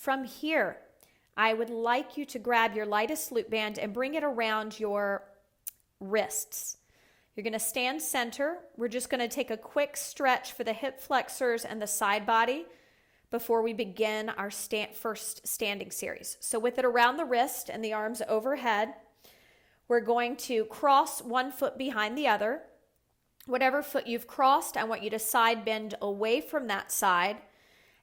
From here, I would like you to grab your lightest loop band and bring it around your wrists. You're going to stand center. We're just going to take a quick stretch for the hip flexors and the side body before we begin our first standing series. So with it around the wrist and the arms overhead, we're going to cross one foot behind the other. Whatever foot you've crossed, I want you to side bend away from that side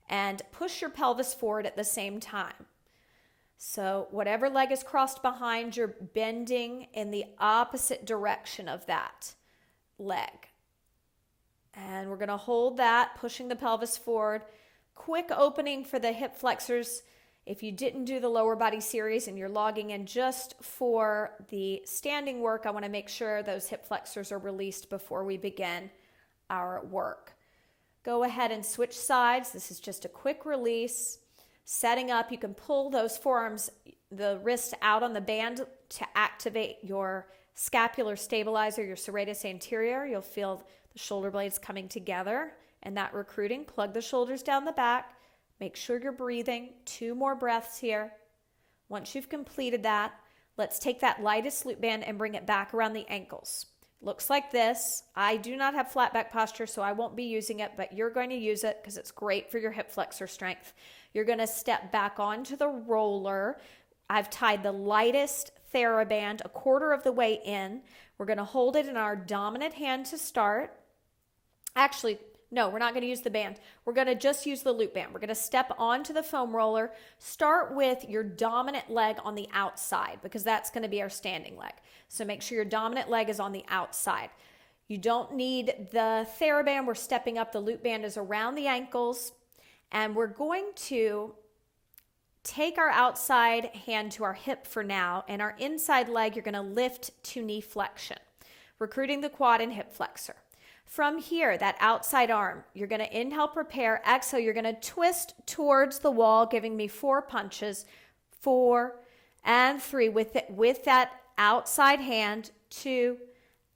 and push your pelvis forward at the same time. So whatever leg is crossed behind, you're bending in the opposite direction of that leg. And we're going to hold that, pushing the pelvis forward. Quick opening for the hip flexors. If you didn't do the lower body series and you're logging in just for the standing work, I want to make sure those hip flexors are released before we begin our work. Go ahead and switch sides. This is just a quick release. Setting up, you can pull those forearms, the wrists out on the band to activate your scapular stabilizer, your serratus anterior. You'll feel the shoulder blades coming together and that recruiting. Plug the shoulders down the back. Make sure you're breathing. 2 more breaths here. Once you've completed that, let's take that lightest loop band and bring it back around the ankles. Looks like this. I do not have flat back posture, so I won't be using it, but you're going to use it because it's great for your hip flexor strength. You're going to step back onto the roller. I've tied the lightest TheraBand 1/4 of the way in. We're going to hold it in our dominant hand to start. Actually, no, we're not going to use the band. We're going to just use the loop band. We're going to step onto the foam roller. Start with your dominant leg on the outside because that's going to be our standing leg. So make sure your dominant leg is on the outside. You don't need the TheraBand. We're stepping up. The loop band is around the ankles. And we're going to take our outside hand to our hip for now. And our inside leg, you're going to lift to knee flexion, recruiting the quad and hip flexor. From here, that outside arm, you're going to inhale, prepare, exhale. You're going to twist towards the wall, giving me 4 punches, 4 and 3 with that outside hand, 2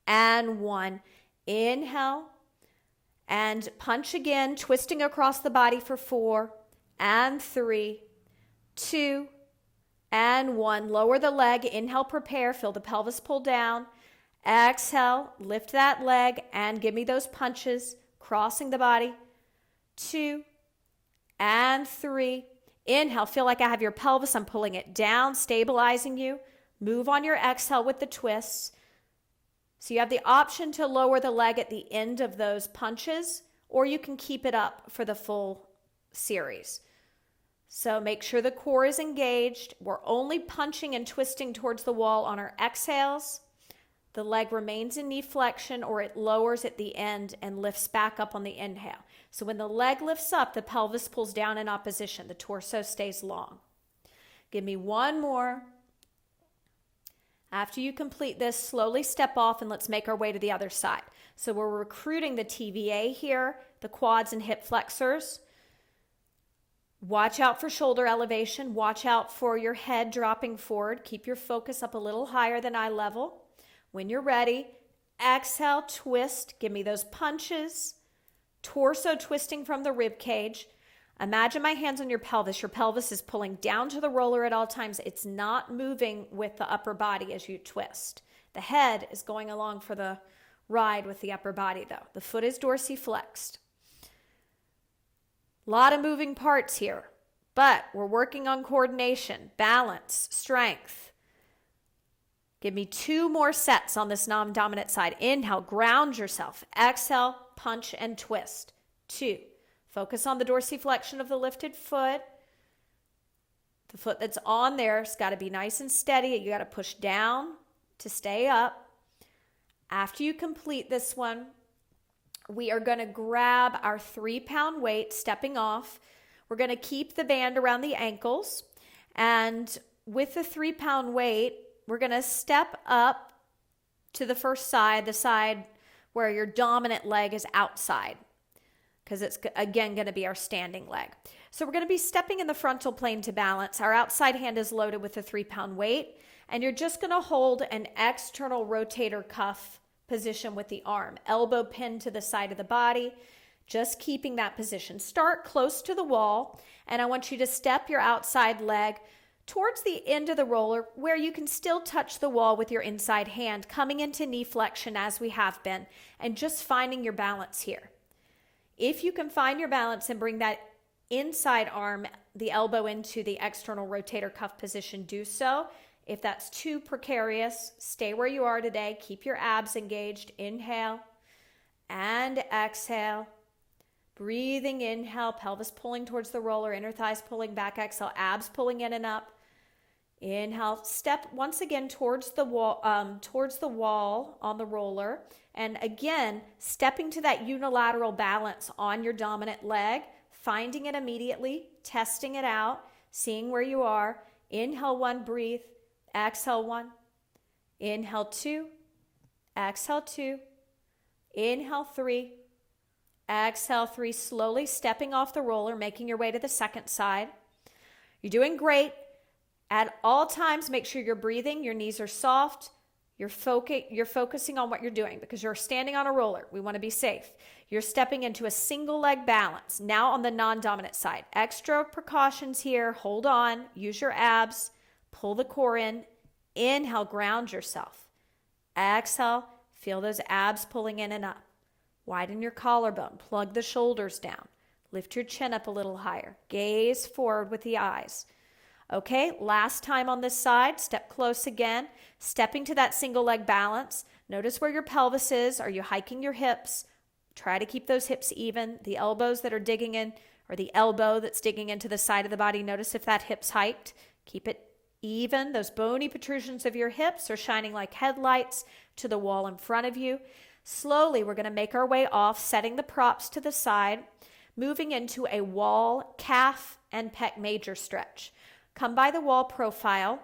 and 1. Inhale and punch again, twisting across the body for 4 and 3, 2 and 1. Lower the leg, inhale, prepare, feel the pelvis pull down. Exhale, lift that leg and give me those punches, crossing the body. 2 and 3. Inhale, feel like I have your pelvis. I'm pulling it down, stabilizing you. Move on your exhale with the twists. So you have the option to lower the leg at the end of those punches, or you can keep it up for the full series. So make sure the core is engaged. We're only punching and twisting towards the wall on our exhales. The leg remains in knee flexion or it lowers at the end and lifts back up on the inhale. So when the leg lifts up, the pelvis pulls down in opposition. The torso stays long. Give me 1 more. After you complete this, slowly step off and let's make our way to the other side. So we're recruiting the TVA here, the quads and hip flexors. Watch out for shoulder elevation. Watch out for your head dropping forward. Keep your focus up a little higher than eye level. When you're ready, exhale, twist. Give me those punches. Torso twisting from the rib cage. Imagine my hands on your pelvis. Your pelvis is pulling down to the roller at all times. It's not moving with the upper body as you twist. The head is going along for the ride with the upper body though. The foot is dorsiflexed. A lot of moving parts here, but we're working on coordination, balance, strength. Give me 2 more sets on this non-dominant side. Inhale, ground yourself. Exhale, punch and twist. 2. Focus on the dorsiflexion of the lifted foot. The foot that's on there has got to be nice and steady. You got to push down to stay up. After you complete this one, we are going to grab our 3-pound weight, stepping off. We're going to keep the band around the ankles. And with the 3-pound weight, we're going to step up to the first side, the side where your dominant leg is outside, because it's, again, going to be our standing leg. So we're going to be stepping in the frontal plane to balance. Our outside hand is loaded with a 3-pound weight, and you're just going to hold an external rotator cuff position with the arm. Elbow pinned to the side of the body. Just keeping that position. Start close to the wall, and I want you to step your outside leg towards the end of the roller where you can still touch the wall with your inside hand, coming into knee flexion as we have been, and just finding your balance here. If you can find your balance and bring that inside arm, the elbow into the external rotator cuff position, do so. If that's too precarious, stay where you are today. Keep your abs engaged. Inhale and exhale. Breathing, inhale, pelvis pulling towards the roller, inner thighs pulling back, exhale, abs pulling in and up. Inhale, step once again towards the wall on the roller. And again, stepping to that unilateral balance on your dominant leg, finding it immediately, testing it out, seeing where you are. Inhale 1, breathe. Exhale 1. Inhale 2. Exhale 2. Inhale 3. Exhale 3. Slowly stepping off the roller, making your way to the second side. You're doing great. At all times, make sure you're breathing. Your knees are soft. You're focusing on what you're doing because you're standing on a roller. We want to be safe. You're stepping into a single leg balance. Now on the non-dominant side. Extra precautions here. Hold on. Use your abs. Pull the core in. Inhale, ground yourself. Exhale, feel those abs pulling in and up. Widen your collarbone. Plug the shoulders down. Lift your chin up a little higher. Gaze forward with the eyes. Okay, last time on this side, step close again. Stepping to that single leg balance. Notice where your pelvis is. Are you hiking your hips? Try to keep those hips even. The elbows that are digging in, or the elbow that's digging into the side of the body, notice if that hip's hiked. Keep it even. Those bony protrusions of your hips are shining like headlights to the wall in front of you. Slowly, we're going to make our way off, setting the props to the side, moving into a wall, calf, and pec major stretch. Come by the wall profile,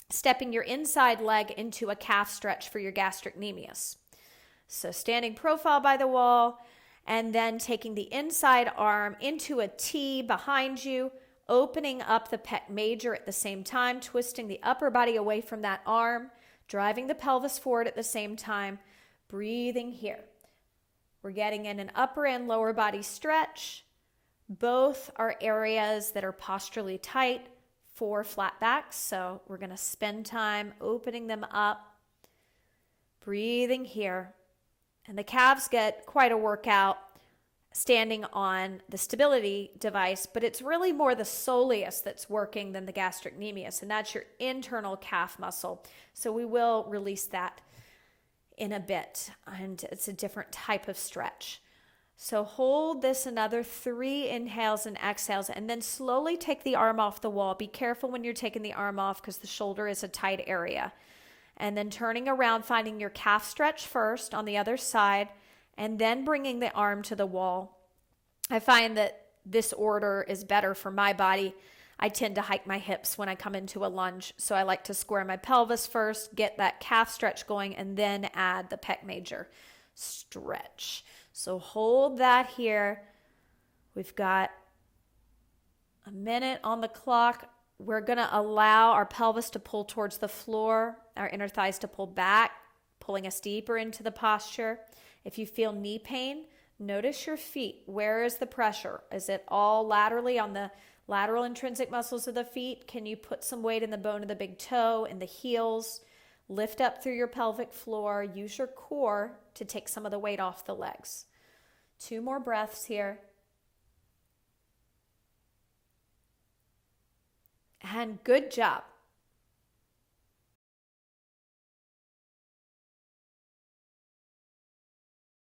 stepping your inside leg into a calf stretch for your gastrocnemius. So standing profile by the wall, and then taking the inside arm into a T behind you, opening up the pec major at the same time, twisting the upper body away from that arm, driving the pelvis forward at the same time, breathing here. We're getting in an upper and lower body stretch. Both are areas that are posturally tight for flat backs, so we're going to spend time opening them up, breathing here. And the calves get quite a workout standing on the stability device, but it's really more the soleus that's working than the gastrocnemius, and that's your internal calf muscle. So we will release that in a bit, and it's a different type of stretch. So hold this another 3 inhales and exhales, and then slowly take the arm off the wall. Be careful when you're taking the arm off because the shoulder is a tight area. And then turning around, finding your calf stretch first on the other side, and then bringing the arm to the wall. I find that this order is better for my body. I tend to hike my hips when I come into a lunge, so I like to square my pelvis first, get that calf stretch going, and then add the pec major stretch. So hold that here. We've got a minute on the clock. We're going to allow our pelvis to pull towards the floor, our inner thighs to pull back, pulling us deeper into the posture. If you feel knee pain, notice your feet. Where is the pressure? Is it all laterally on the lateral intrinsic muscles of the feet? Can you put some weight in the bone of the big toe, in the heels? Lift up through your pelvic floor. Use your core to take some of the weight off the legs. 2 more breaths here. And good job.